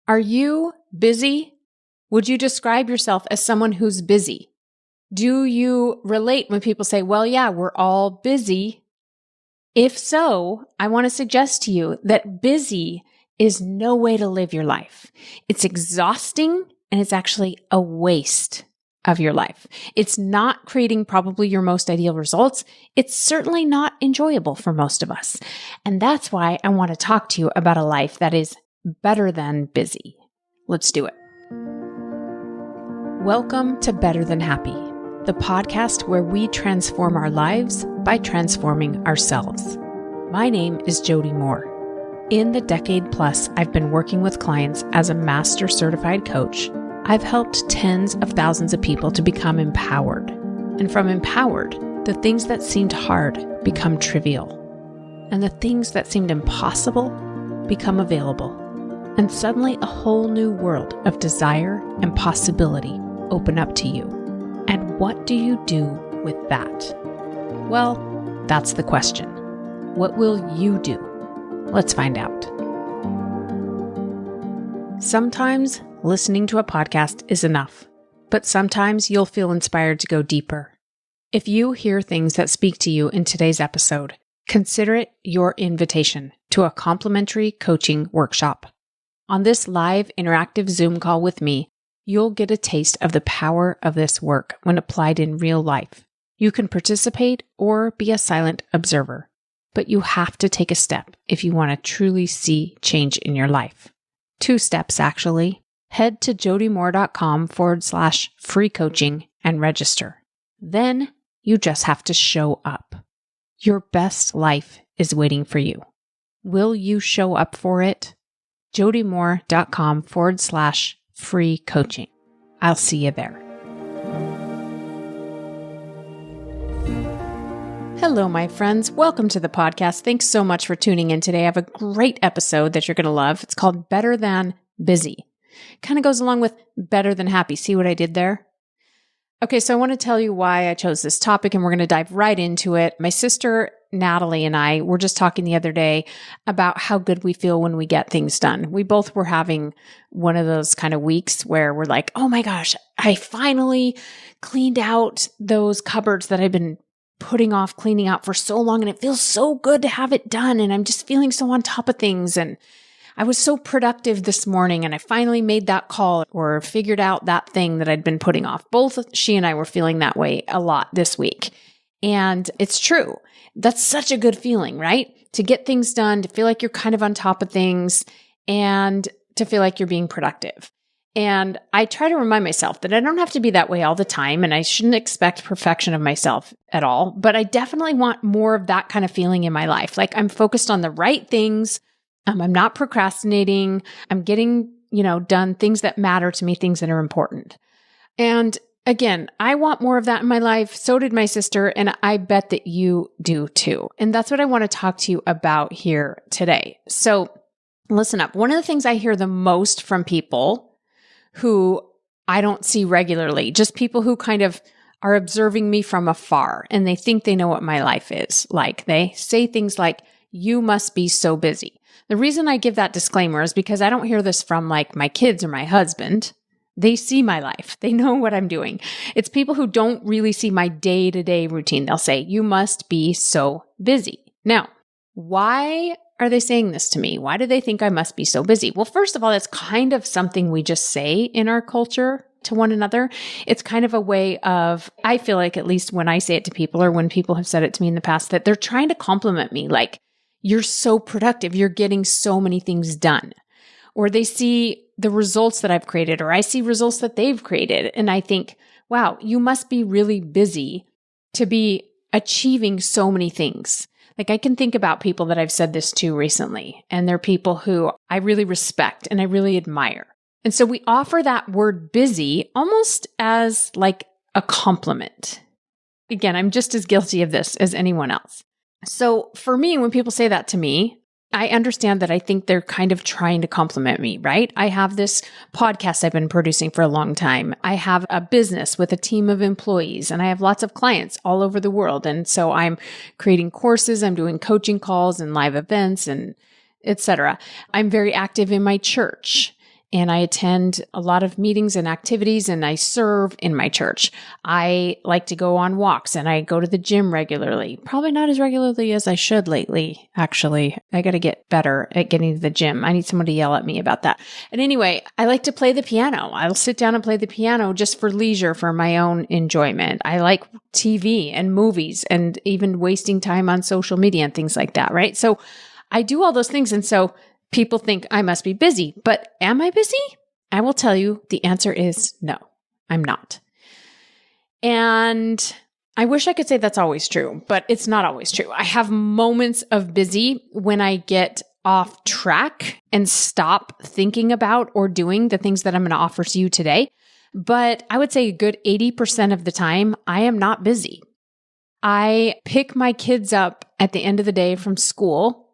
Are you busy? Would you describe yourself as someone who's busy? Do you relate when people say, well, yeah, we're all busy? If so, I want to suggest to you that busy is no way to live your life. It's exhausting and it's actually a waste of your life. It's not creating probably your most ideal results. It's certainly not enjoyable for most of us. And that's why I want to talk to you about a life that is better than busy. Let's do it. Welcome to Better Than Happy, the podcast where we transform our lives by transforming ourselves. My name is Jody Moore. In the decade plus I've been working with clients as a master certified coach, I've helped tens of thousands of people to become empowered. And from empowered, the things that seemed hard become trivial. And the things that seemed impossible become available. And suddenly a whole new world of desire and possibility open up to you. And what do you do with that? Well, that's the question. What will you do? Let's find out. Sometimes listening to a podcast is enough, but sometimes you'll feel inspired to go deeper. If you hear things that speak to you in today's episode, consider it your invitation to a complimentary coaching workshop. On this live interactive Zoom call with me, you'll get a taste of the power of this work when applied in real life. You can participate or be a silent observer, but you have to take a step if you want to truly see change in your life. 2 steps, actually. Head to jodymoore.com/free coaching and register. Then you just have to show up. Your best life is waiting for you. Will you show up for it? jodymoore.com/free coaching. I'll see you there. Hello, my friends. Welcome to the podcast. Thanks so much for tuning in today. I have a great episode that you're going to love. It's called Better Than Busy. Kind of goes along with Better Than Happy. See what I did there? Okay, so I want to tell you why I chose this topic, and we're going to dive right into it. My sister, Natalie, and I were just talking the other day about how good we feel when we get things done. We both were having one of those kind of weeks where we're like, oh my gosh, I finally cleaned out those cupboards that I've been putting off cleaning out for so long, and it feels so good to have it done, and I'm just feeling so on top of things, and I was so productive this morning, and I finally made that call or figured out that thing that I'd been putting off. Both she and I were feeling that way a lot this week. And it's true. That's such a good feeling, right? To get things done, to feel like you're kind of on top of things, and to feel like you're being productive. And I try to remind myself that I don't have to be that way all the time, and I shouldn't expect perfection of myself at all. But I definitely want more of that kind of feeling in my life. Like I'm focused on the right things. I'm not procrastinating. I'm getting, done things that matter to me, things that are important. And again, I want more of that in my life. So did my sister. And I bet that you do too. And that's what I want to talk to you about here today. So listen up. One of the things I hear the most from people who I don't see regularly, just people who kind of are observing me from afar and they think they know what my life is like. They say things like, you must be so busy. The reason I give that disclaimer is because I don't hear this from like my kids or my husband. They see my life. They know what I'm doing. It's people who don't really see my day-to-day routine. They'll say, you must be so busy. Now, why are they saying this to me? Why do they think I must be so busy? Well, first of all, that's kind of something we just say in our culture to one another. It's kind of a way of, I feel like at least when I say it to people or when people have said it to me in the past, that they're trying to compliment me like, you're so productive. You're getting so many things done. Or they see the results that I've created, or I see results that they've created. And I think, wow, you must be really busy to be achieving so many things. Like I can think about people that I've said this to recently, and they're people who I really respect and I really admire. And so we offer that word busy almost as like a compliment. Again, I'm just as guilty of this as anyone else. So for me, when people say that to me, I understand that I think they're kind of trying to compliment me, right? I have this podcast I've been producing for a long time. I have a business with a team of employees, and I have lots of clients all over the world. And so I'm creating courses, I'm doing coaching calls and live events and etc. I'm very active in my church. and I attend a lot of meetings and activities, and I serve in my church. I like to go on walks, and I go to the gym regularly. Probably not as regularly as I should lately, actually. I got to get better at getting to the gym. I need someone to yell at me about that. And anyway, I like to play the piano. I'll sit down and play the piano just for leisure, for my own enjoyment. I like TV and movies and even wasting time on social media and things like that, right? So I do all those things. And so people think I must be busy, but am I busy? I will tell you the answer is no, I'm not. And I wish I could say that's always true, but it's not always true. I have moments of busy when I get off track and stop thinking about or doing the things that I'm going to offer to you today. But I would say a good 80% of the time, I am not busy. I pick my kids up at the end of the day from school,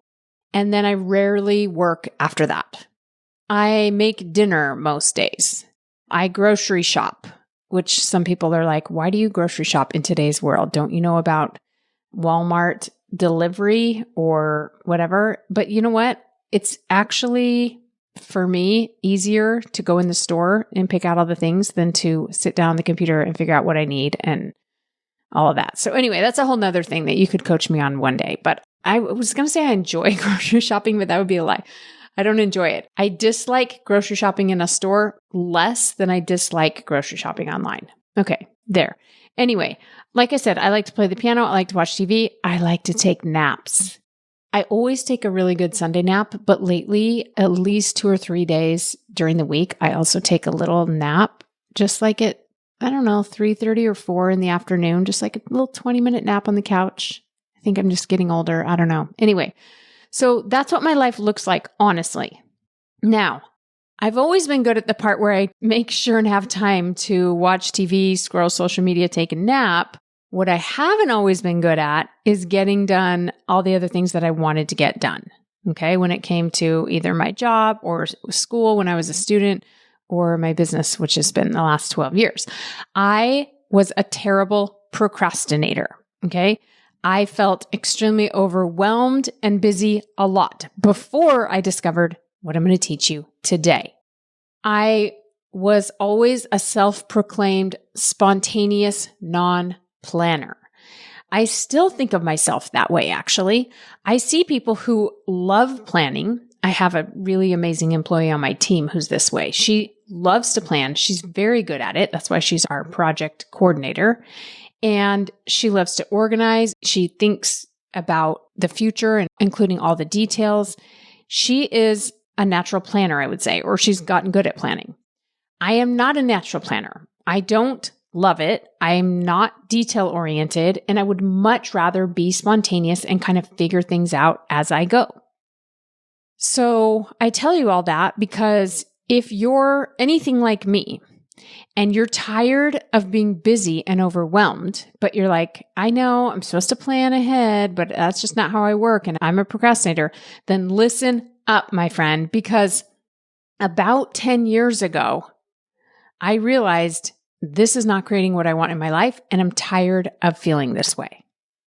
and then I rarely work after that. I make dinner most days. I grocery shop, which some people are like, why do you grocery shop in today's world? Don't you know about Walmart delivery or whatever? But you know what? It's actually, for me, easier to go in the store and pick out all the things than to sit down on the computer and figure out what I need and all of that. So anyway, that's a whole nother thing that you could coach me on one day. But I was going to say I enjoy grocery shopping, but that would be a lie. I don't enjoy it. I dislike grocery shopping in a store less than I dislike grocery shopping online. Okay, there. Anyway, like I said, I like to play the piano. I like to watch TV. I like to take naps. I always take a really good Sunday nap, but lately, at least 2 or 3 days during the week, I also take a little nap, just like at, 3:30 or 4 in the afternoon, just like a little 20-minute nap on the couch. I think I'm just getting older. I don't know. Anyway, so that's what my life looks like, honestly. Now, I've always been good at the part where I make sure and have time to watch TV, scroll social media, take a nap. What I haven't always been good at is getting done all the other things that I wanted to get done. Okay. When it came to either my job or school when I was a student or my business, which has been the last 12 years, I was a terrible procrastinator. Okay. I felt extremely overwhelmed and busy a lot before I discovered what I'm going to teach you today. I was always a self-proclaimed spontaneous non-planner. I still think of myself that way, actually. I see people who love planning. I have a really amazing employee on my team who's this way. She loves to plan. She's very good at it. That's why she's our project coordinator. And she loves to organize. She thinks about the future and including all the details. She is a natural planner, I would say, or she's gotten good at planning. I am not a natural planner. I don't love it. I'm not detail oriented, and I would much rather be spontaneous and kind of figure things out as I go. So I tell you all that because if you're anything like me and you're tired of being busy and overwhelmed, but you're like, I know I'm supposed to plan ahead, but that's just not how I work and I'm a procrastinator, then listen up, my friend, because about 10 years ago, I realized this is not creating what I want in my life, and I'm tired of feeling this way.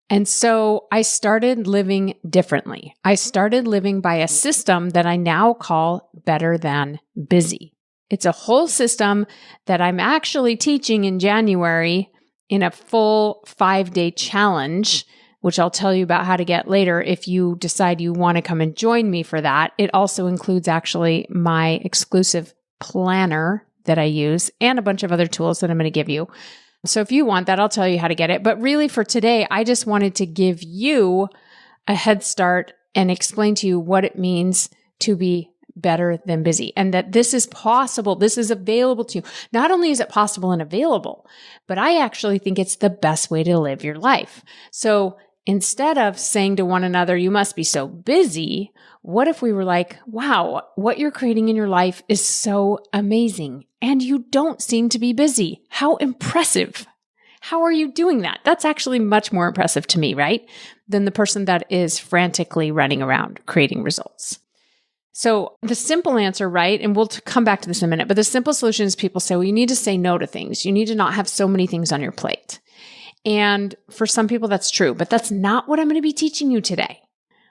And so I started living differently. I started living by a system that I now call better than busy. It's a whole system that I'm actually teaching in January in a full 5-day challenge, which I'll tell you about how to get later if you decide you want to come and join me for that. It also includes actually my exclusive planner that I use and a bunch of other tools that I'm going to give you. So if you want that, I'll tell you how to get it. But really for today, I just wanted to give you a head start and explain to you what it means to be better than busy and that this is possible. This is available to you. Not only is it possible and available, but I actually think it's the best way to live your life. So instead of saying to one another, you must be so busy, what if we were like, wow, what you're creating in your life is so amazing and you don't seem to be busy. How impressive. How are you doing that? That's actually much more impressive to me, right? Than the person that is frantically running around creating results. So the simple answer, right? And we'll come back to this in a minute, but the simple solution is people say, well, you need to say no to things. You need to not have so many things on your plate. And for some people, that's true, but that's not what I'm going to be teaching you today.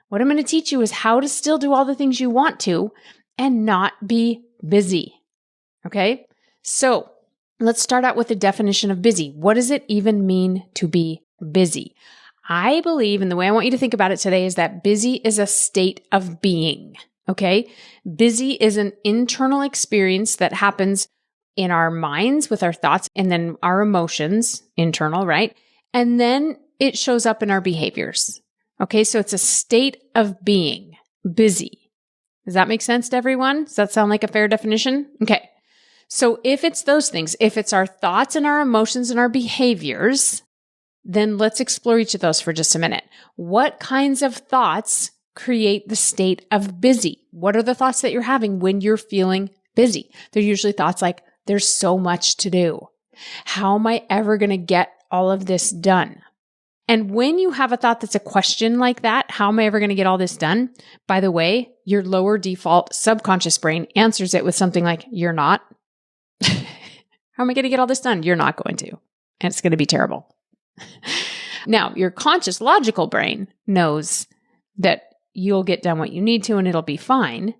What I'm going to teach you is how to still do all the things you want to and not be busy. Okay? So let's start out with the definition of busy. What does it even mean to be busy? I believe, and the way I want you to think about it today, is that busy is a state of being. Okay? Busy is an internal experience that happens in our minds with our thoughts and then our emotions, internal, right? And then it shows up in our behaviors. Okay, so it's a state of being, busy. Does that make sense to everyone? Does that sound like a fair definition? Okay, so if it's those things, if it's our thoughts and our emotions and our behaviors, then let's explore each of those for just a minute. What kinds of thoughts create the state of busy? What are the thoughts that you're having when you're feeling busy? They're usually thoughts like, there's so much to do. How am I ever going to get all of this done? And when you have a thought that's a question like that, how am I ever going to get all this done? By the way, your lower default subconscious brain answers it with something like, you're not. How am I going to get all this done? You're not going to. And it's going to be terrible. Now, your conscious logical brain knows that you'll get done what you need to and it'll be fine.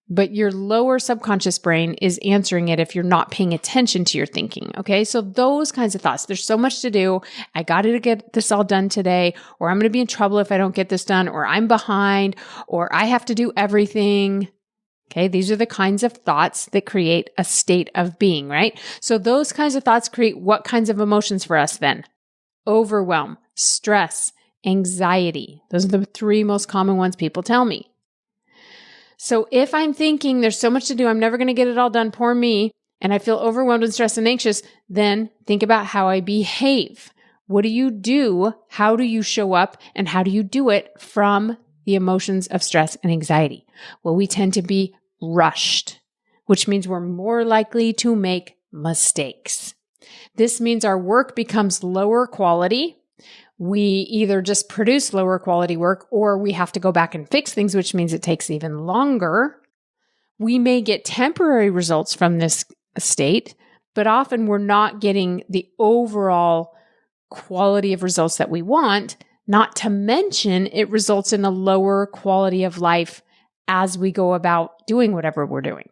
But your lower subconscious brain is answering it if you're not paying attention to your thinking. Okay. So those kinds of thoughts, there's so much to do. I got to get this all done today, or I'm going to be in trouble if I don't get this done, or I'm behind, or I have to do everything. Okay. These are the kinds of thoughts that create a state of being, right? So those kinds of thoughts create what kinds of emotions for us then? Overwhelm, stress, anxiety. Those are the three most common ones people tell me. So if I'm thinking there's so much to do, I'm never going to get it all done, poor me, and I feel overwhelmed and stressed and anxious, then think about how I behave. What do you do? How do you show up? And how do you do it from the emotions of stress and anxiety? Well, we tend to be rushed, which means we're more likely to make mistakes. This means our work becomes lower quality. We either just produce lower quality work or we have to go back and fix things, which means it takes even longer. We may get temporary results from this state, but often we're not getting the overall quality of results that we want, not to mention it results in a lower quality of life as we go about doing whatever we're doing.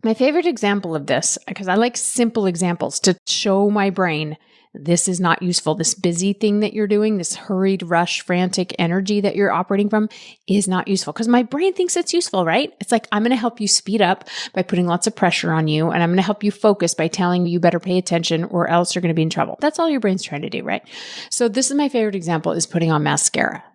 My favorite example of this, because I like simple examples to show my brain this is not useful. This busy thing that you're doing, this hurried, rush, frantic energy that you're operating from is not useful because my brain thinks it's useful, right? It's like, I'm going to help you speed up by putting lots of pressure on you. And I'm going to help you focus by telling you better pay attention or else you're going to be in trouble. That's all your brain's trying to do, right? So this is my favorite example is putting on mascara.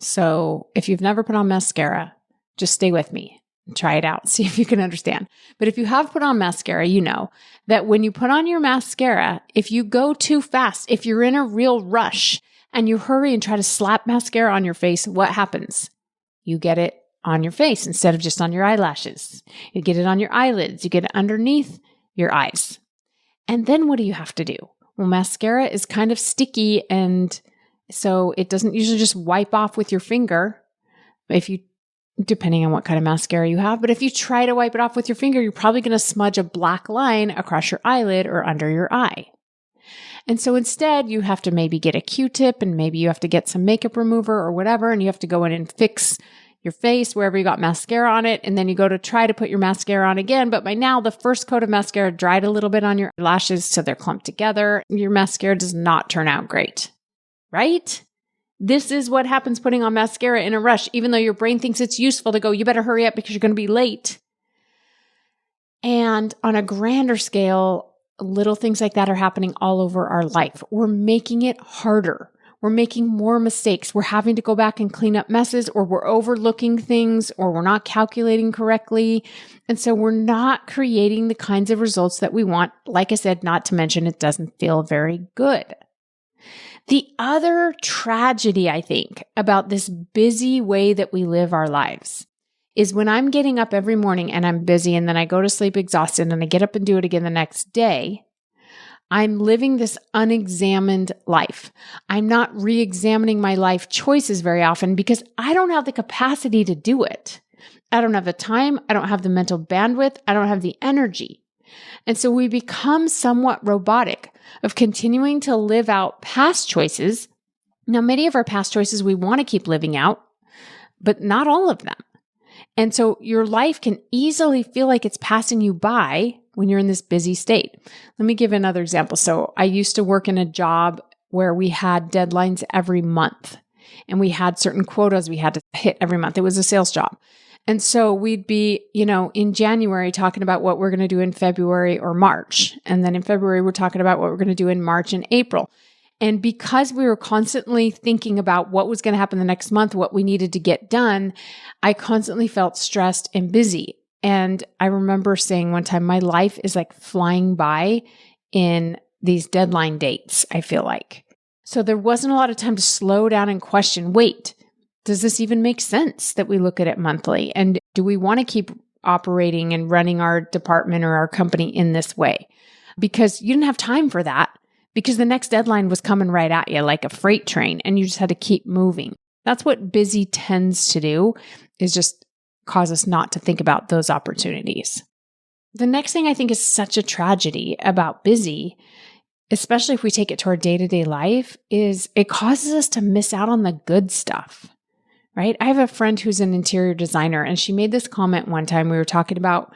So if you've never put on mascara, just stay with me. Try it out. See if you can understand. But if you have put on mascara, you know that when you put on your mascara, if you go too fast, if you're in a real rush and you hurry and try to slap mascara on your face, what happens? You get it on your face instead of just on your eyelashes. You get it on your eyelids. You get it underneath your eyes. And then what do you have to do? Well, mascara is kind of sticky, and so it doesn't usually just wipe off with your finger. Depending on what kind of mascara you have. But if you try to wipe it off with your finger, you're probably going to smudge a black line across your eyelid or under your eye. And so instead, you have to maybe get a Q-tip and maybe you have to get some makeup remover or whatever, and you have to go in and fix your face wherever you got mascara on it. And then you go to try to put your mascara on again. But by now, the first coat of mascara dried a little bit on your lashes, so they're clumped together. Your mascara does not turn out great, right? This is what happens putting on mascara in a rush, even though your brain thinks it's useful to go, you better hurry up because you're going to be late. And on a grander scale, little things like that are happening all over our life. We're making it harder. We're making more mistakes. We're having to go back and clean up messes, or we're overlooking things, or we're not calculating correctly. And so we're not creating the kinds of results that we want. Like I said, not to mention it doesn't feel very good. The other tragedy, I think, about this busy way that we live our lives is when I'm getting up every morning and I'm busy and then I go to sleep exhausted and I get up and do it again the next day, I'm living this unexamined life. I'm not re-examining my life choices very often because I don't have the capacity to do it. I don't have the time. I don't have the mental bandwidth. I don't have the energy. And so we become somewhat robotic of continuing to live out past choices. Now, many of our past choices we want to keep living out, but not all of them. And so your life can easily feel like it's passing you by when you're in this busy state. Let me give another example. So I used to work in a job where we had deadlines every month and we had certain quotas we had to hit every month. It was a sales job. And so we'd be, in January talking about what we're going to do in February or March. And then in February, we're talking about what we're going to do in March and April. And because we were constantly thinking about what was going to happen the next month, what we needed to get done, I constantly felt stressed and busy. And I remember saying one time, my life is like flying by in these deadline dates, I feel like. So there wasn't a lot of time to slow down and question, wait, does this even make sense that we look at it monthly? And do we want to keep operating and running our department or our company in this way? Because you didn't have time for that because the next deadline was coming right at you like a freight train and you just had to keep moving. That's what busy tends to do, is just cause us not to think about those opportunities. The next thing I think is such a tragedy about busy, especially if we take it to our day-to-day life, is it causes us to miss out on the good stuff. Right? I have a friend who's an interior designer, and she made this comment one time. We were talking about,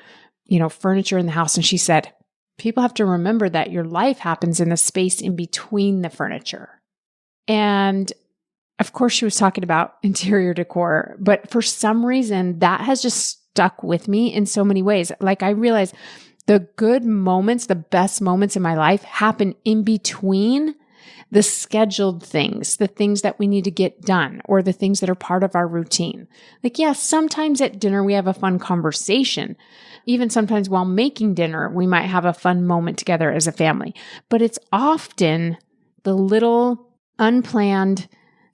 furniture in the house, and she said, people have to remember that your life happens in the space in between the furniture. And of course, she was talking about interior decor, but for some reason, that has just stuck with me in so many ways. Like I realized the good moments, the best moments in my life happen in between the scheduled things, the things that we need to get done, or the things that are part of our routine. Like, yeah, sometimes at dinner, we have a fun conversation. Even sometimes while making dinner, we might have a fun moment together as a family. But it's often the little unplanned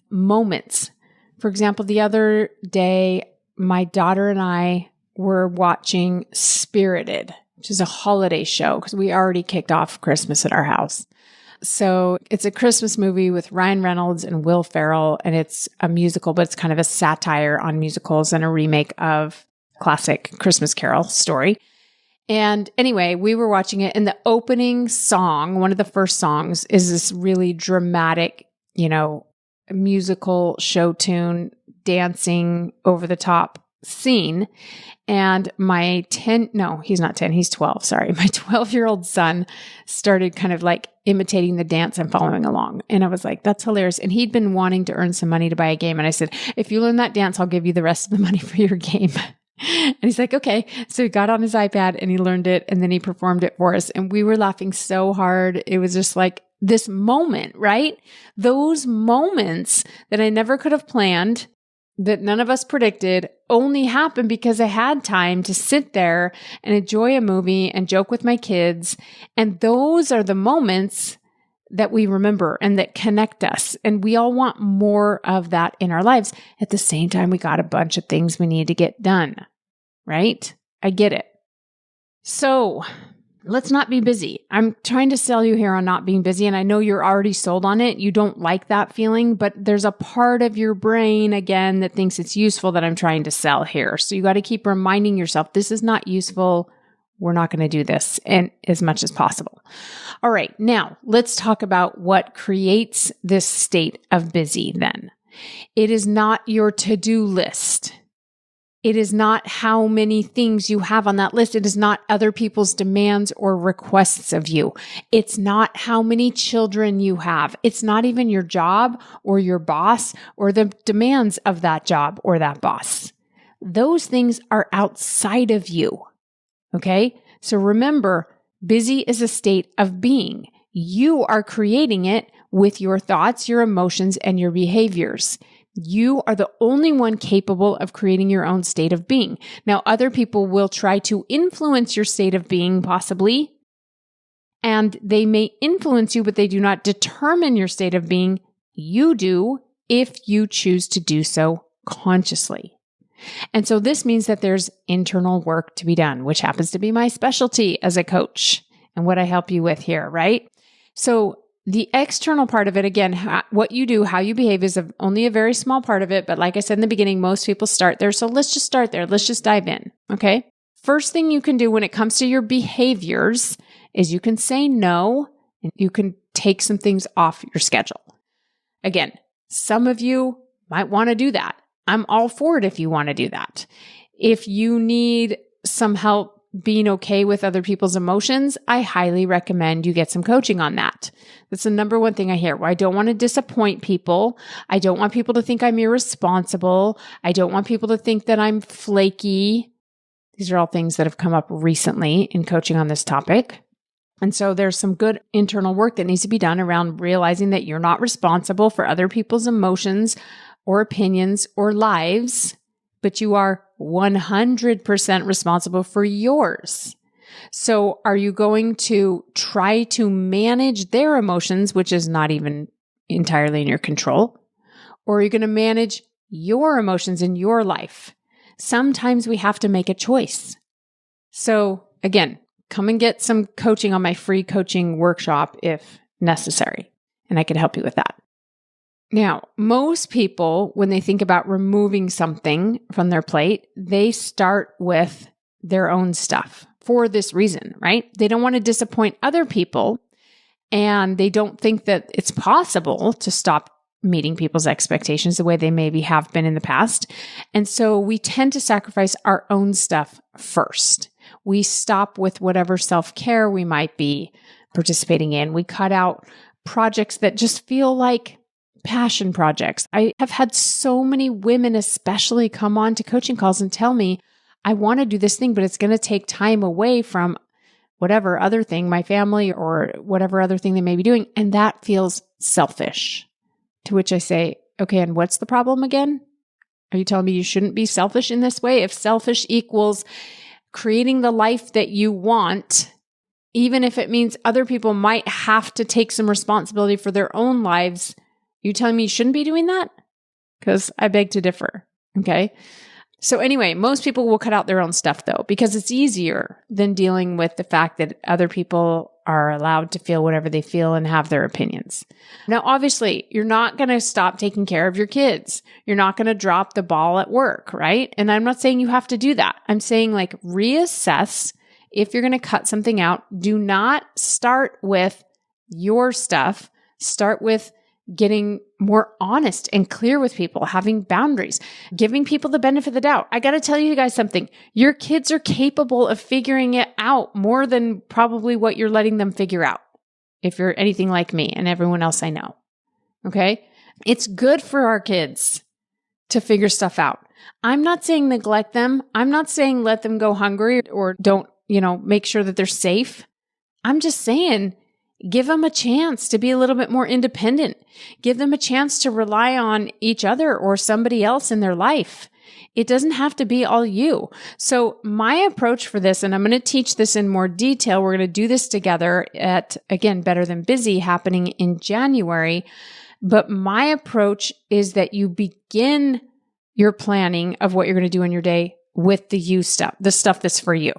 moments. For example, the other day, my daughter and I were watching Spirited, which is a holiday show because we already kicked off Christmas at our house. So it's a Christmas movie with Ryan Reynolds and Will Ferrell, and it's a musical, but it's kind of a satire on musicals and a remake of classic Christmas Carol story. And anyway, we were watching it, and the opening song, one of the first songs, is this really dramatic, musical show tune, dancing over the top scene. And my he's not 10, he's 12, sorry. My 12-year-old son started kind of like imitating the dance and following along. And I was like, that's hilarious. And he'd been wanting to earn some money to buy a game. And I said, if you learn that dance, I'll give you the rest of the money for your game. And he's like, okay. So he got on his iPad and he learned it and then he performed it for us. And we were laughing so hard. It was just like this moment, right? Those moments that I never could have planned, that none of us predicted, only happened because I had time to sit there and enjoy a movie and joke with my kids. And those are the moments that we remember and that connect us. And we all want more of that in our lives. At the same time, we got a bunch of things we need to get done, right? I get it. So let's not be busy. I'm trying to sell you here on not being busy, and I know you're already sold on it. You don't like that feeling, but there's a part of your brain, again, that thinks it's useful that I'm trying to sell here. So you got to keep reminding yourself, this is not useful. We're not going to do this and as much as possible. All right, now let's talk about what creates this state of busy then. It is not your to-do list. It is not how many things you have on that list. It is not other people's demands or requests of you. It's not how many children you have. It's not even your job or your boss or the demands of that job or that boss. Those things are outside of you. Okay? So remember, busy is a state of being. You are creating it with your thoughts, your emotions, and your behaviors. You are the only one capable of creating your own state of being. Now, other people will try to influence your state of being, possibly, and they may influence you, but they do not determine your state of being. You do if you choose to do so consciously. And so this means that there's internal work to be done, which happens to be my specialty as a coach and what I help you with here, right? So the external part of it, again, what you do, how you behave is only a very small part of it. But like I said in the beginning, most people start there. So let's just start there. Let's just dive in. Okay. First thing you can do when it comes to your behaviors is you can say no and you can take some things off your schedule. Again, some of you might want to do that. I'm all for it if you want to do that. If you need some help being okay with other people's emotions, I highly recommend you get some coaching on that. That's the number one thing I hear. Well, I don't want to disappoint people. I don't want people to think I'm irresponsible. I don't want people to think that I'm flaky. These are all things that have come up recently in coaching on this topic. And so there's some good internal work that needs to be done around realizing that you're not responsible for other people's emotions or opinions or lives, but you are 100% responsible for yours. So are you going to try to manage their emotions, which is not even entirely in your control? Or are you going to manage your emotions in your life? Sometimes we have to make a choice. So again, come and get some coaching on my free coaching workshop if necessary, and I can help you with that. Now, most people, when they think about removing something from their plate, they start with their own stuff for this reason, right? They don't want to disappoint other people, and they don't think that it's possible to stop meeting people's expectations the way they maybe have been in the past. And so we tend to sacrifice our own stuff first. We stop with whatever self-care we might be participating in. We cut out projects that just feel like passion projects. I have had so many women especially come on to coaching calls and tell me, I want to do this thing, but it's going to take time away from whatever other thing, my family or whatever other thing they may be doing. And that feels selfish. To which I say, okay, and what's the problem again? Are you telling me you shouldn't be selfish in this way? If selfish equals creating the life that you want, even if it means other people might have to take some responsibility for their own lives, you telling me you shouldn't be doing that? Because I beg to differ. Okay. So anyway, most people will cut out their own stuff though, because it's easier than dealing with the fact that other people are allowed to feel whatever they feel and have their opinions. Now, obviously, you're not going to stop taking care of your kids. You're not going to drop the ball at work, right? And I'm not saying you have to do that. I'm saying like reassess if you're going to cut something out. Do not start with your stuff. Start with getting more honest and clear with people, having boundaries, giving people the benefit of the doubt. I got to tell you guys something. Your kids are capable of figuring it out more than probably what you're letting them figure out, if you're anything like me and everyone else I know. Okay? It's good for our kids to figure stuff out. I'm not saying neglect them. I'm not saying let them go hungry or don't, make sure that they're safe. I'm just saying give them a chance to be a little bit more independent. Give them a chance to rely on each other or somebody else in their life. It doesn't have to be all you. So my approach for this, and I'm going to teach this in more detail. We're going to do this together at, again, Better Than Busy happening in January. But my approach is that you begin your planning of what you're going to do in your day with the you stuff, the stuff that's for you.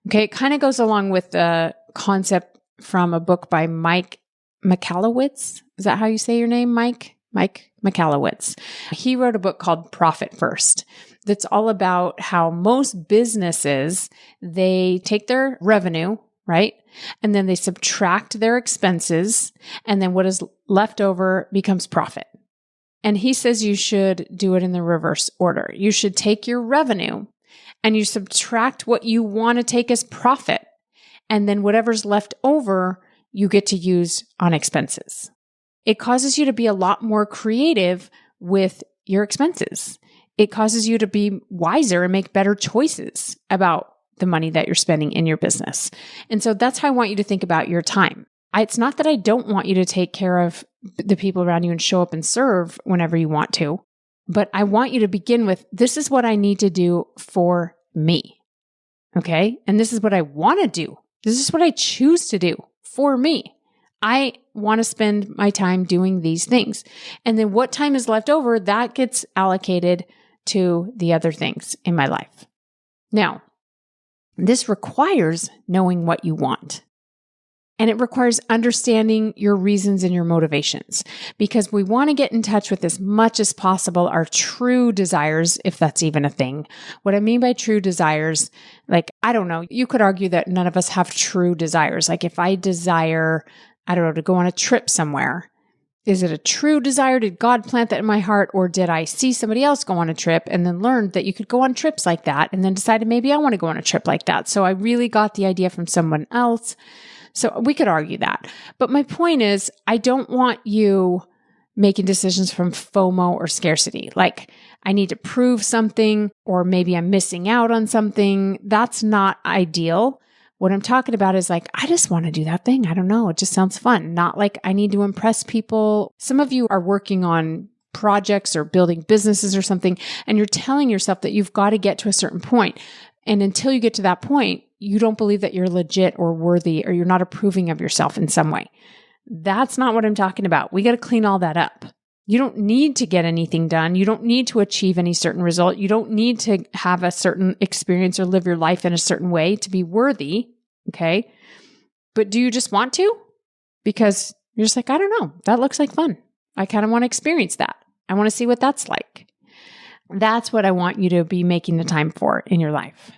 Okay. It kind of goes along with the concept from a book by Mike Michalowicz. Is that how you say your name, Mike? Mike Michalowicz. He wrote a book called Profit First that's all about how most businesses, they take their revenue, right? And then they subtract their expenses, and then what is left over becomes profit. And he says you should do it in the reverse order. You should take your revenue and you subtract what you want to take as profit. And then whatever's left over, you get to use on expenses. It causes you to be a lot more creative with your expenses. It causes you to be wiser and make better choices about the money that you're spending in your business. And so that's how I want you to think about your time. It's not that I don't want you to take care of the people around you and show up and serve whenever you want to, but I want you to begin with, this is what I need to do for me. Okay? And this is what I want to do. This is what I choose to do for me. I want to spend my time doing these things. And then what time is left over, that gets allocated to the other things in my life. Now, this requires knowing what you want. And it requires understanding your reasons and your motivations, because we want to get in touch with as much as possible our true desires, if that's even a thing. What I mean by true desires, like, I don't know, you could argue that none of us have true desires. Like if I desire, I don't know, to go on a trip somewhere, Is it a true desire? Did God plant that in my heart? Or did I see somebody else go on a trip and then learned that you could go on trips like that and then decided maybe I want to go on a trip like that? So I really got the idea from someone else. So we could argue that. But my point is, I don't want you making decisions from FOMO or scarcity. Like, I need to prove something, or maybe I'm missing out on something. That's not ideal. What I'm talking about is like, I just want to do that thing. I don't know. It just sounds fun. Not like I need to impress people. Some of you are working on projects or building businesses or something, and you're telling yourself that you've got to get to a certain point. And until you get to that point, you don't believe that you're legit or worthy, or you're not approving of yourself in some way. That's not what I'm talking about. We got to clean all that up. You don't need to get anything done. You don't need to achieve any certain result. You don't need to have a certain experience or live your life in a certain way to be worthy. Okay. But do you just want to? Because you're just like, I don't know. That looks like fun. I kind of want to experience that. I want to see what that's like. That's what I want you to be making the time for in your life.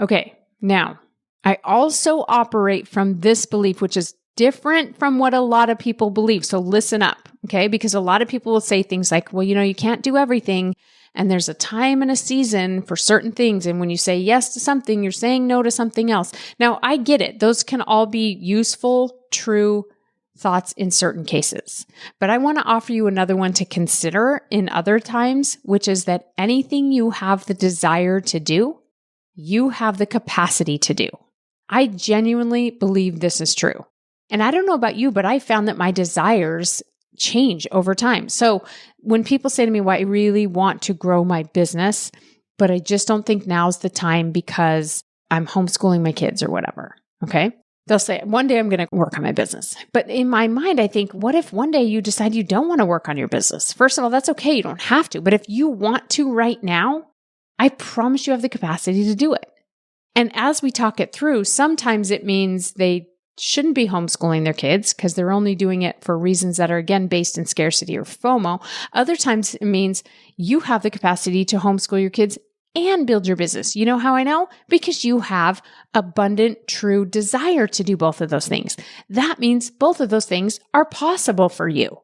Okay. Now, I also operate from this belief, which is different from what a lot of people believe. So listen up, okay? Because a lot of people will say things like, well, you can't do everything, and there's a time and a season for certain things. And when you say yes to something, you're saying no to something else. Now, I get it. Those can all be useful, true thoughts in certain cases. But I want to offer you another one to consider in other times, which is that anything you have the desire to do, you have the capacity to do. I genuinely believe this is true. And I don't know about you, but I found that my desires change over time. So when people say to me, well, I really want to grow my business, but I just don't think now's the time because I'm homeschooling my kids or whatever. Okay. They'll say, one day I'm going to work on my business. But in my mind, I think, what if one day you decide you don't want to work on your business? First of all, that's okay. You don't have to. But if you want to right now, I promise you have the capacity to do it. And as we talk it through, sometimes it means they shouldn't be homeschooling their kids because they're only doing it for reasons that are, again, based in scarcity or FOMO. Other times it means you have the capacity to homeschool your kids and build your business. You know how I know? Because you have abundant, true desire to do both of those things. That means both of those things are possible for you.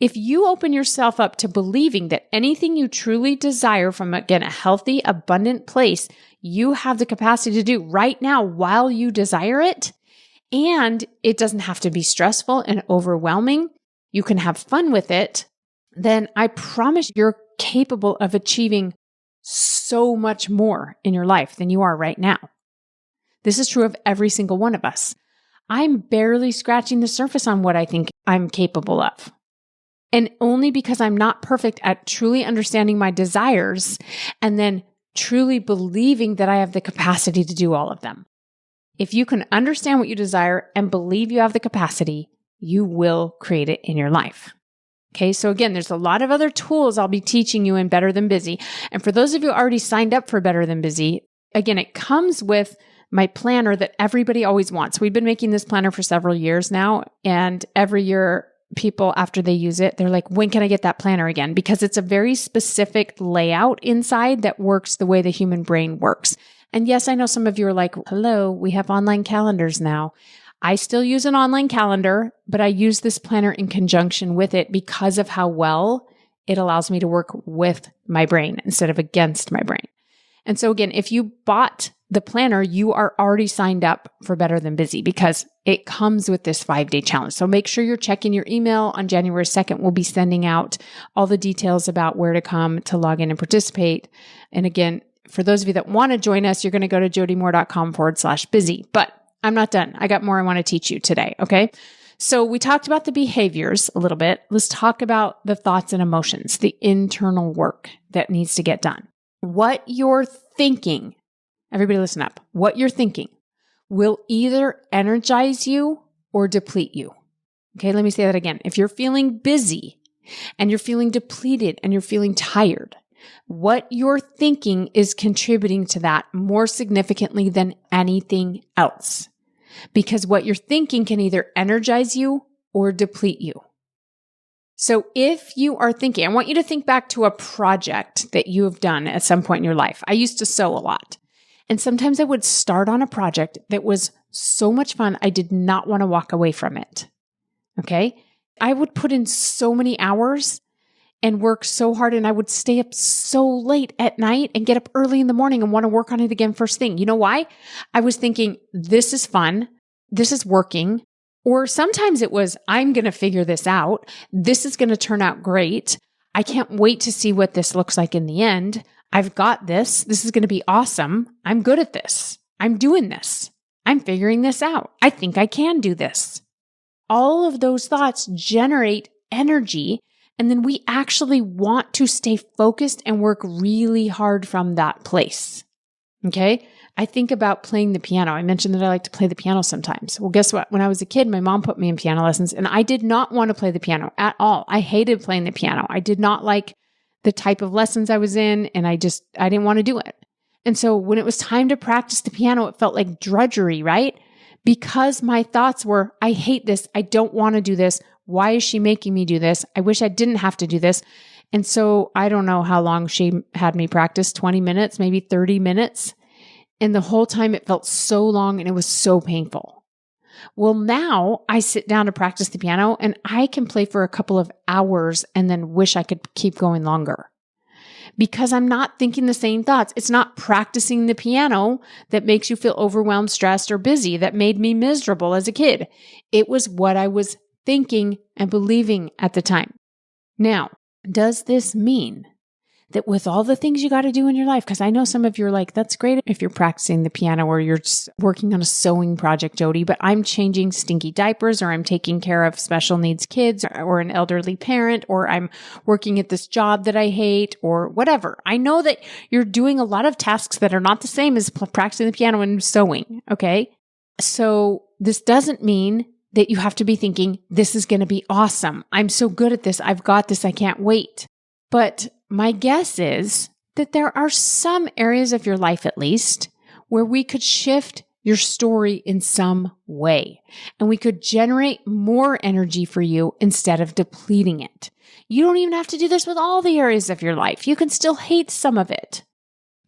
If you open yourself up to believing that anything you truly desire from, again, a healthy, abundant place, you have the capacity to do right now while you desire it, and it doesn't have to be stressful and overwhelming, you can have fun with it, then I promise you're capable of achieving so much more in your life than you are right now. This is true of every single one of us. I'm barely scratching the surface on what I think I'm capable of. And only because I'm not perfect at truly understanding my desires and then truly believing that I have the capacity to do all of them. If you can understand what you desire and believe you have the capacity, you will create it in your life. Okay, so again, there's a lot of other tools I'll be teaching you in Better Than Busy. And for those of you who already signed up for Better Than Busy, again, it comes with my planner that everybody always wants. We've been making this planner for several years now, and every year people, after they use it, they're like, when can I get that planner again? Because it's a very specific layout inside that works the way the human brain works. And yes, I know some of you are like, hello, we have online calendars now. I still use an online calendar, but I use this planner in conjunction with it because of how well it allows me to work with my brain instead of against my brain. And so again, if you bought the planner, you are already signed up for Better Than Busy because it comes with this 5-day challenge. So make sure you're checking your email. On January 2nd, we'll be sending out all the details about where to come to log in and participate. And again, for those of you that want to join us, you're going to go to jodymoore.com/busy. But I'm not done. I got more I want to teach you today. Okay. So we talked about the behaviors a little bit. Let's talk about the thoughts and emotions, the internal work that needs to get done. What you're thinking, everybody listen up, what you're thinking will either energize you or deplete you. Okay. Let me say that again. If you're feeling busy and you're feeling depleted and you're feeling tired, what you're thinking is contributing to that more significantly than anything else. Because what you're thinking can either energize you or deplete you. So if you are thinking, I want you to think back to a project that you have done at some point in your life. I used to sew a lot. And sometimes I would start on a project that was so much fun, I did not want to walk away from it. Okay? I would put in so many hours and work so hard, and I would stay up so late at night and get up early in the morning and want to work on it again first thing. You know why? I was thinking, this is fun. This is working. Or sometimes it was, I'm going to figure this out. This is going to turn out great. I can't wait to see what this looks like in the end. I've got this. This is going to be awesome. I'm good at this. I'm doing this. I'm figuring this out. I think I can do this. All of those thoughts generate energy, and then we actually want to stay focused and work really hard from that place. Okay? I think about playing the piano. I mentioned that I like to play the piano sometimes. Well, guess what? When I was a kid, my mom put me in piano lessons, and I did not want to play the piano at all. I hated playing the piano. I did not like the type of lessons I was in, and I didn't want to do it. And so when it was time to practice the piano, it felt like drudgery, right? Because my thoughts were, I hate this. I don't want to do this. Why is she making me do this? I wish I didn't have to do this. And so I don't know how long she had me practice, 20 minutes, maybe 30 minutes. And the whole time it felt so long and it was so painful. Well, now I sit down to practice the piano and I can play for a couple of hours and then wish I could keep going longer. Because I'm not thinking the same thoughts. It's not practicing the piano that makes you feel overwhelmed, stressed, or busy that made me miserable as a kid. It was what I was thinking and believing at the time. Now, does this mean that with all the things you got to do in your life, because I know some of you are like, that's great if you're practicing the piano or you're just working on a sewing project, Jody, but I'm changing stinky diapers, or I'm taking care of special needs kids or an elderly parent, or I'm working at this job that I hate, or whatever. I know that you're doing a lot of tasks that are not the same as practicing the piano and sewing, okay? So this doesn't mean that you have to be thinking, this is going to be awesome. I'm so good at this. I've got this. I can't wait. But my guess is that there are some areas of your life, at least, where we could shift your story in some way, and we could generate more energy for you instead of depleting it. You don't even have to do this with all the areas of your life. You can still hate some of it.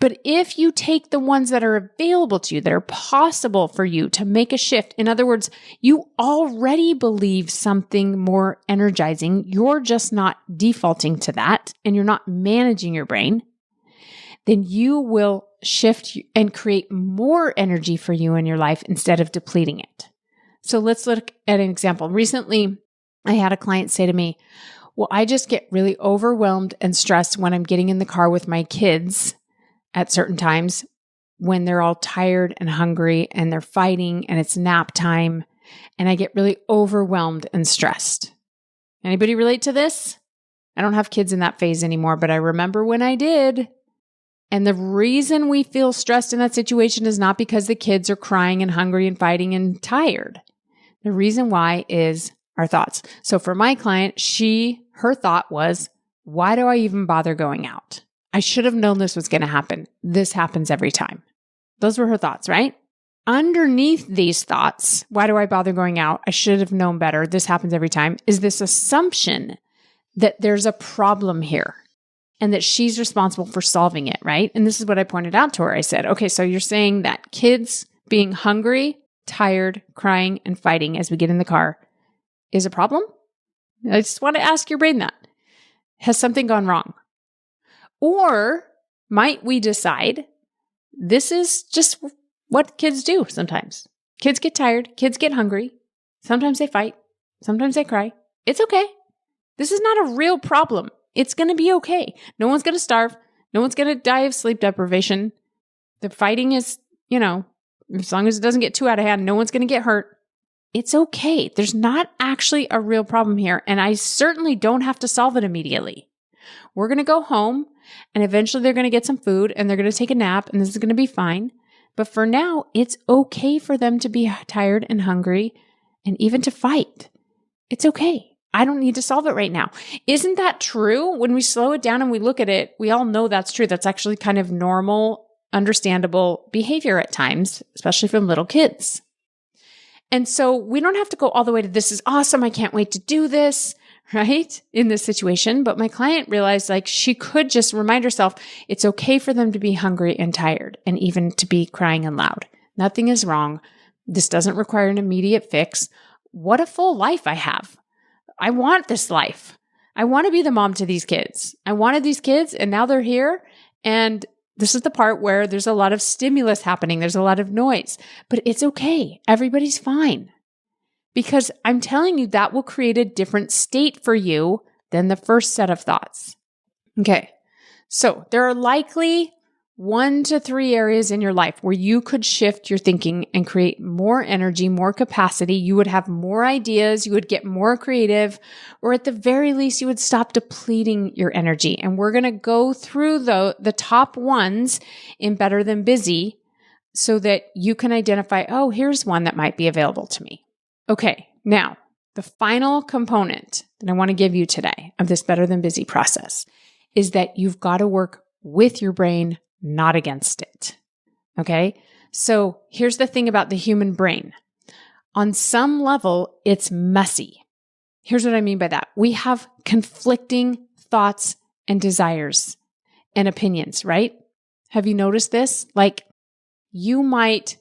But if you take the ones that are available to you, that are possible for you to make a shift, in other words, you already believe something more energizing, you're just not defaulting to that, and you're not managing your brain, then you will shift and create more energy for you in your life instead of depleting it. So let's look at an example. Recently, I had a client say to me, well, I just get really overwhelmed and stressed when I'm getting in the car with my kids at certain times when they're all tired and hungry and they're fighting and it's nap time, and I get really overwhelmed and stressed. Anybody relate to this? I don't have kids in that phase anymore, but I remember when I did. And the reason we feel stressed in that situation is not because the kids are crying and hungry and fighting and tired. The reason why is our thoughts. So for my client, her thought was, why do I even bother going out? I should have known this was going to happen. This happens every time. Those were her thoughts, right? Underneath these thoughts, why do I bother going out? I should have known better. This happens every time. Is this assumption that there's a problem here and that she's responsible for solving it, right? And this is what I pointed out to her. I said, okay, so you're saying that kids being hungry, tired, crying, and fighting as we get in the car is a problem? I just want to ask your brain that. Has something gone wrong? Or might we decide this is just what kids do sometimes? Kids get tired. Kids get hungry. Sometimes they fight. Sometimes they cry. It's okay. This is not a real problem. It's going to be okay. No one's going to starve. No one's going to die of sleep deprivation. The fighting is, as long as it doesn't get too out of hand, no one's going to get hurt. It's okay. There's not actually a real problem here. And I certainly don't have to solve it immediately. We're going to go home, and eventually they're going to get some food and they're going to take a nap, and this is going to be fine. But for now, it's okay for them to be tired and hungry and even to fight. It's okay. I don't need to solve it right now. Isn't that true? When we slow it down and we look at it, we all know that's true. That's actually kind of normal, understandable behavior at times, especially from little kids. And so we don't have to go all the way to this is awesome. I can't wait to do this. Right? In this situation. But my client realized she could just remind herself, it's okay for them to be hungry and tired and even to be crying and loud. Nothing is wrong. This doesn't require an immediate fix. What a full life I have. I want this life. I want to be the mom to these kids. I wanted these kids and now they're here. And this is the part where there's a lot of stimulus happening. There's a lot of noise, but it's okay. Everybody's fine. Because I'm telling you, that will create a different state for you than the first set of thoughts. Okay. So there are likely 1 to 3 areas in your life where you could shift your thinking and create more energy, more capacity. You would have more ideas. You would get more creative, or at the very least, you would stop depleting your energy. And we're going to go through the top ones in Better Than Busy so that you can identify, oh, here's one that might be available to me. Okay. Now, the final component that I want to give you today of this Better Than Busy process is that you've got to work with your brain, not against it. Okay. So here's the thing about the human brain. On some level, it's messy. Here's what I mean by that. We have conflicting thoughts and desires and opinions, right? Have you noticed this? Like, you might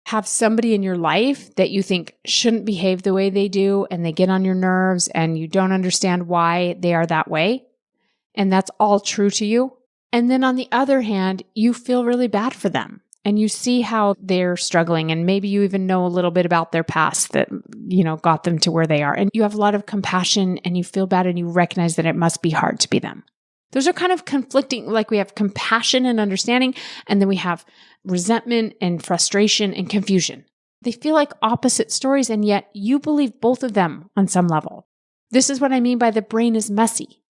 have somebody in your life that you think shouldn't behave the way they do, and they get on your nerves and you don't understand why they are that way. And that's all true to you. And then on the other hand, you feel really bad for them and you see how they're struggling. And maybe you even know a little bit about their past that, got them to where they are. And you have a lot of compassion and you feel bad and you recognize that it must be hard to be them. Those are kind of conflicting, like we have compassion and understanding, and then we have resentment and frustration and confusion. They feel like opposite stories, and yet you believe both of them on some level. This is what I mean by the brain is messy.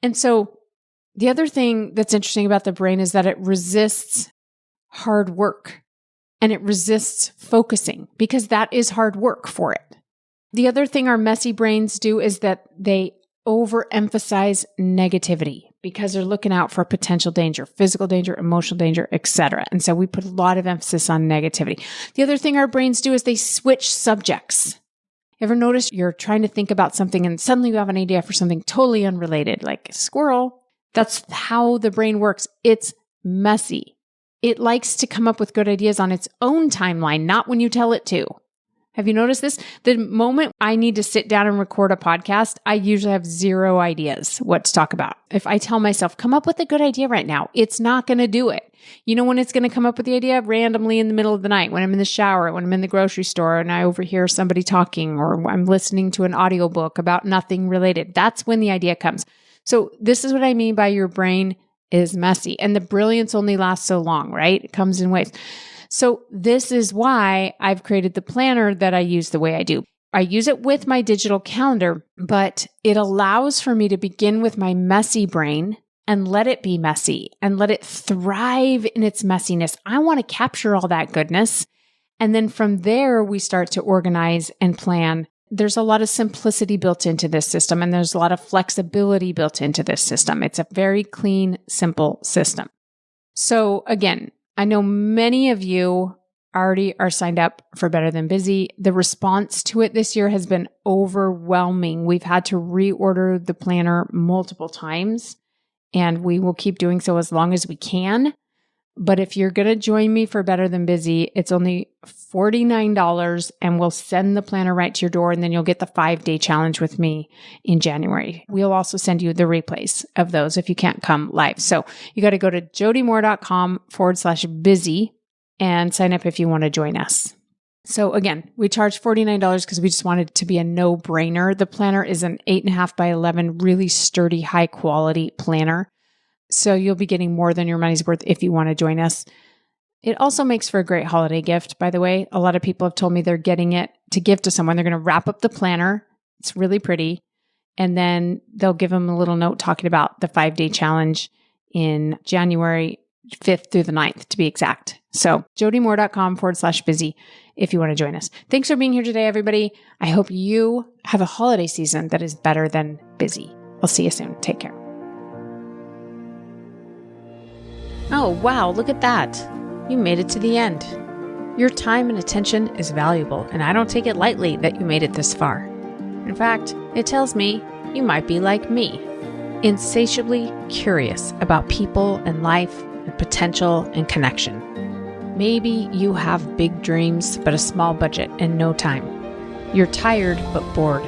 And so the other thing that's interesting about the brain is that it resists hard work and it resists focusing, because that is hard work for it. The other thing our messy brains do is that they overemphasize negativity because they're looking out for potential danger, physical danger, emotional danger, etc. And so we put a lot of emphasis on negativity. The other thing our brains do is they switch subjects. Ever notice you're trying to think about something and suddenly you have an idea for something totally unrelated, like squirrel? That's how the brain works. It's messy. It likes to come up with good ideas on its own timeline, not when you tell it to. Have you noticed this? The moment I need to sit down and record a podcast, I usually have 0 ideas what to talk about. If I tell myself, come up with a good idea right now, it's not going to do it. You know when it's going to come up with the idea? Randomly in the middle of the night, when I'm in the shower, when I'm in the grocery store and I overhear somebody talking, or I'm listening to an audiobook about nothing related. That's when the idea comes. So this is what I mean by your brain is messy. And the brilliance only lasts so long, right? It comes in waves. So this is why I've created the planner that I use the way I do. I use it with my digital calendar, but it allows for me to begin with my messy brain and let it be messy and let it thrive in its messiness. I want to capture all that goodness. And then from there, we start to organize and plan. There's a lot of simplicity built into this system, and there's a lot of flexibility built into this system. It's a very clean, simple system. So again, I know many of you already are signed up for Better Than Busy. The response to it this year has been overwhelming. We've had to reorder the planner multiple times, and we will keep doing so as long as we can. But if you're going to join me for Better Than Busy, it's only $49, and we'll send the planner right to your door, and then you'll get the 5-day challenge with me in January. We'll also send you the replays of those if you can't come live. So you got to go to jodymoore.com/busy and sign up if you want to join us. So again, we charge $49 because we just wanted it to be a no-brainer. The planner is an 8.5 by 11, really sturdy, high quality planner. So you'll be getting more than your money's worth if you want to join us. It also makes for a great holiday gift, by the way. A lot of people have told me they're getting it to give to someone. They're going to wrap up the planner. It's really pretty. And then they'll give them a little note talking about the 5-day challenge in January 5th through the 9th, to be exact. So jodymoore.com/busy if you want to join us. Thanks for being here today, everybody. I hope you have a holiday season that is better than busy. I'll see you soon. Take care. Oh, wow, look at that. You made it to the end. Your time and attention is valuable, and I don't take it lightly that you made it this far. In fact, it tells me you might be like me, insatiably curious about people and life and potential and connection. Maybe you have big dreams, but a small budget and no time. You're tired, but bored.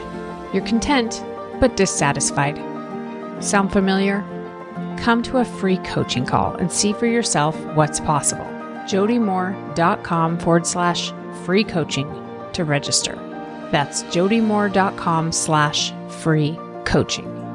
You're content, but dissatisfied. Sound familiar? Come to a free coaching call and see for yourself what's possible. jodymoore.com/free coaching to register. That's jodymoore.com/free coaching.